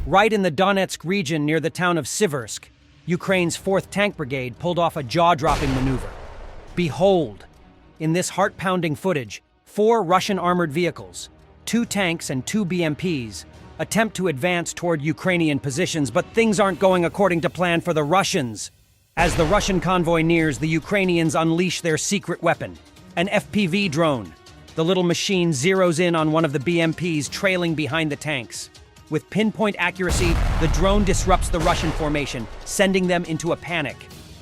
Right in the Donetsk region near the town of Siversk, Ukraine's 4th Tank Brigade pulled off a jaw-dropping maneuver. Behold, in this heart-pounding footage, 4 Russian armored vehicles, 2 tanks and 2 BMPs, attempt to advance toward Ukrainian positions, but things aren't going according to plan for the Russians. As the Russian convoy nears, the Ukrainians unleash their secret weapon, an FPV drone. The little machine zeroes in on one of the BMPs trailing behind the tanks. With pinpoint accuracy, the drone disrupts the Russian formation, sending them into a panic.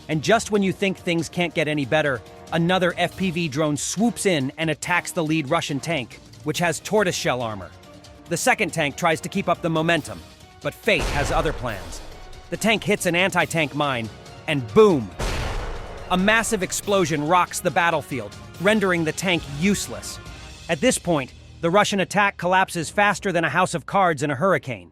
And just when you think things can't get any better, another FPV drone swoops in and attacks the lead Russian tank, which has tortoiseshell armor. The second tank tries to keep up the momentum, but fate has other plans. The tank hits an anti-tank mine, and boom! A massive explosion rocks the battlefield, rendering the tank useless. At this point, the Russian attack collapses faster than a house of cards in a hurricane.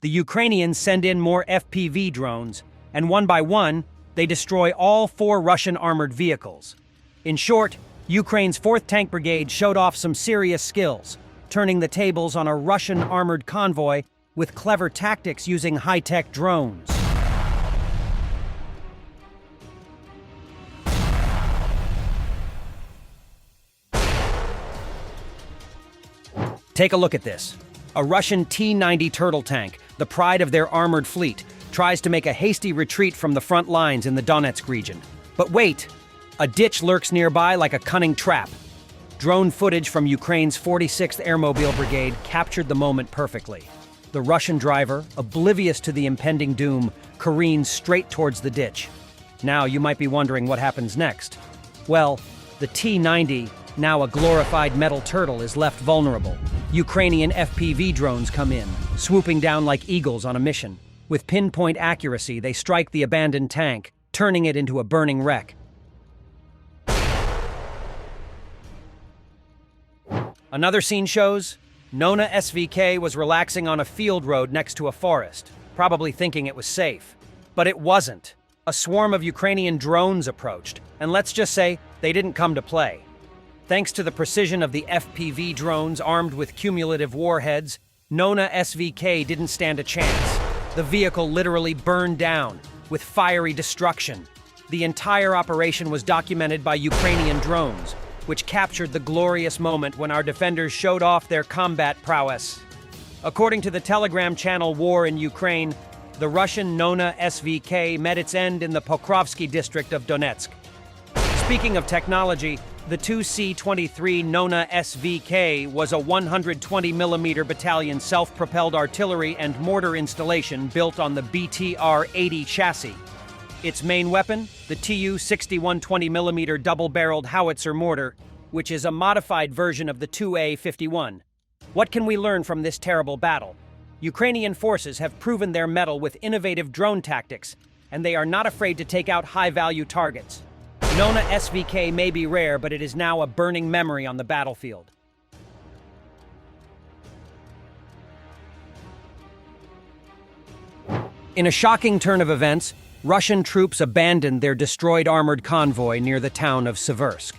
The Ukrainians send in more FPV drones, and one by one, they destroy all 4 Russian armored vehicles. In short, Ukraine's 4th Tank Brigade showed off some serious skills, turning the tables on a Russian armored convoy with clever tactics using high-tech drones. Take a look at this. A Russian T-90 turtle tank, the pride of their armored fleet, tries to make a hasty retreat from the front lines in the Donetsk region. But wait! A ditch lurks nearby like a cunning trap. Drone footage from Ukraine's 46th Airmobile Brigade captured the moment perfectly. The Russian driver, oblivious to the impending doom, careens straight towards the ditch. Now you might be wondering what happens next. Well, the T-90, now a glorified metal turtle, is left vulnerable. Ukrainian FPV drones come in, swooping down like eagles on a mission. With pinpoint accuracy, they strike the abandoned tank, turning it into a burning wreck. Another scene shows Nona SVK was relaxing on a field road next to a forest, probably thinking it was safe. But it wasn't. A swarm of Ukrainian drones approached, and let's just say they didn't come to play. Thanks to the precision of the FPV drones armed with cumulative warheads, Nona SVK didn't stand a chance. The vehicle literally burned down, with fiery destruction. The entire operation was documented by Ukrainian drones, which captured the glorious moment when our defenders showed off their combat prowess. According to the Telegram channel War in Ukraine, the Russian Nona SVK met its end in the Pokrovsky district of Donetsk. Speaking of technology, the 2C-23 Nona SVK was a 120mm battalion self-propelled artillery and mortar installation built on the BTR-80 chassis. Its main weapon, the Tu-61 20mm double-barreled howitzer mortar, which is a modified version of the 2A-51. What can we learn from this terrible battle? Ukrainian forces have proven their mettle with innovative drone tactics, and they are not afraid to take out high-value targets. Nona SVK may be rare, but it is now a burning memory on the battlefield. In a shocking turn of events, Russian troops abandoned their destroyed armored convoy near the town of Siversk.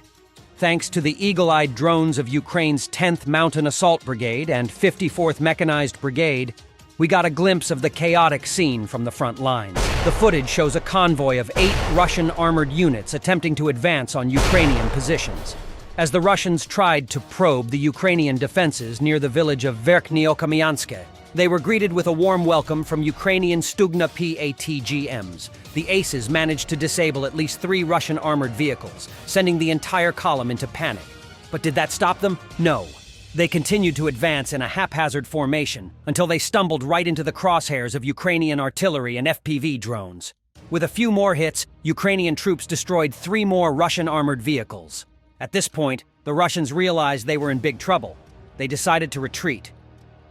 Thanks to the eagle-eyed drones of Ukraine's 10th Mountain Assault Brigade and 54th Mechanized Brigade, we got a glimpse of the chaotic scene from the front lines. The footage shows a convoy of 8 Russian armored units attempting to advance on Ukrainian positions. As the Russians tried to probe the Ukrainian defenses near the village of Verkhniokamian, they were greeted with a warm welcome from Ukrainian Stugna PATGMs. The aces managed to disable at least 3 Russian armored vehicles, sending the entire column into panic. But did that stop them? No. They continued to advance in a haphazard formation until they stumbled right into the crosshairs of Ukrainian artillery and FPV drones. With a few more hits, Ukrainian troops destroyed 3 more Russian armored vehicles. At this point, the Russians realized they were in big trouble. They decided to retreat.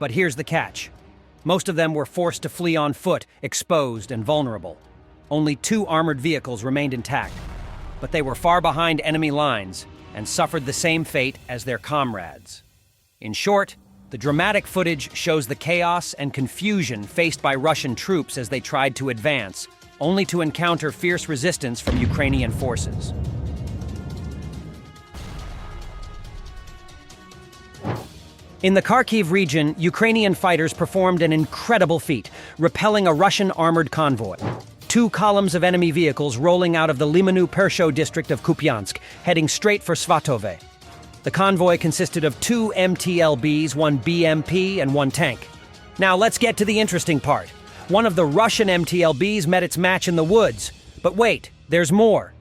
But here's the catch. Most of them were forced to flee on foot, exposed and vulnerable. Only 2 armored vehicles remained intact, but they were far behind enemy lines and suffered the same fate as their comrades. In short, the dramatic footage shows the chaos and confusion faced by Russian troops as they tried to advance, only to encounter fierce resistance from Ukrainian forces. In the Kharkiv region, Ukrainian fighters performed an incredible feat, repelling a Russian armored convoy. 2 columns of enemy vehicles rolling out of the Limanu-Persho district of Kupiansk, heading straight for Svatove. The convoy consisted of 2 MTLBs, 1 BMP, and 1 tank. Now let's get to the interesting part. One of the Russian MTLBs met its match in the woods. But wait, there's more.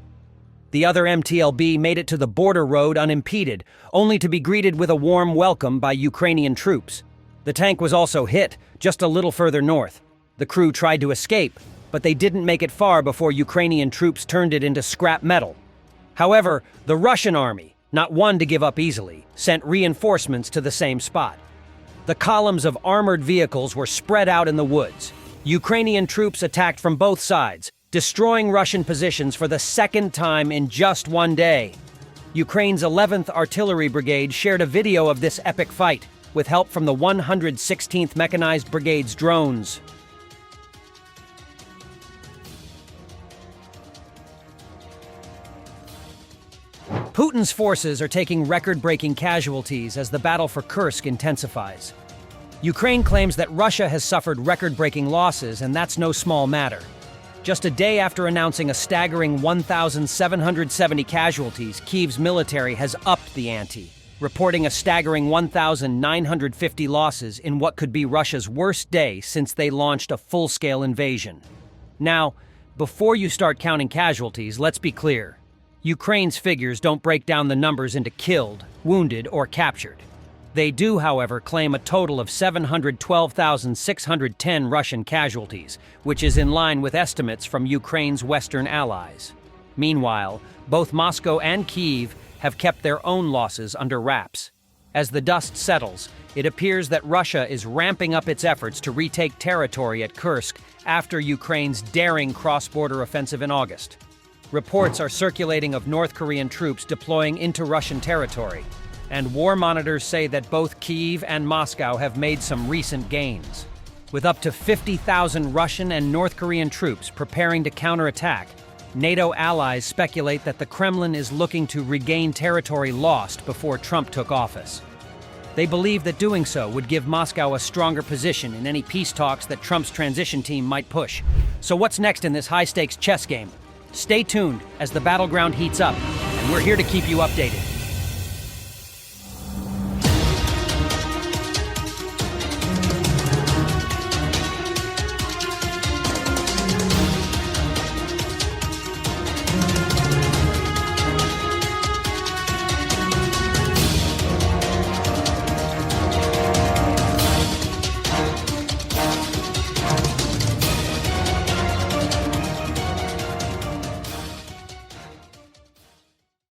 The other MTLB made it to the border road unimpeded, only to be greeted with a warm welcome by Ukrainian troops. The tank was also hit, just a little further north. The crew tried to escape, but they didn't make it far before Ukrainian troops turned it into scrap metal. However, the Russian army, not one to give up easily, sent reinforcements to the same spot. The columns of armored vehicles were spread out in the woods. Ukrainian troops attacked from both sides, destroying Russian positions for the second time in just one day. Ukraine's 11th Artillery Brigade shared a video of this epic fight, with help from the 116th Mechanized Brigade's drones. Putin's forces are taking record-breaking casualties as the battle for Kursk intensifies. Ukraine claims that Russia has suffered record-breaking losses, and that's no small matter. Just a day after announcing a staggering 1,770 casualties, Kyiv's military has upped the ante, reporting a staggering 1,950 losses in what could be Russia's worst day since they launched a full-scale invasion. Now, before you start counting casualties, let's be clear. Ukraine's figures don't break down the numbers into killed, wounded, or captured. They do, however, claim a total of 712,610 Russian casualties, which is in line with estimates from Ukraine's Western allies. Meanwhile, both Moscow and Kyiv have kept their own losses under wraps. As the dust settles, it appears that Russia is ramping up its efforts to retake territory at Kursk after Ukraine's daring cross-border offensive in August. Reports are circulating of North Korean troops deploying into Russian territory, and war monitors say that both Kyiv and Moscow have made some recent gains. With up to 50,000 Russian and North Korean troops preparing to counterattack, NATO allies speculate that the Kremlin is looking to regain territory lost before Trump took office. They believe that doing so would give Moscow a stronger position in any peace talks that Trump's transition team might push. So what's next in this high-stakes chess game? Stay tuned as the battleground heats up, and we're here to keep you updated.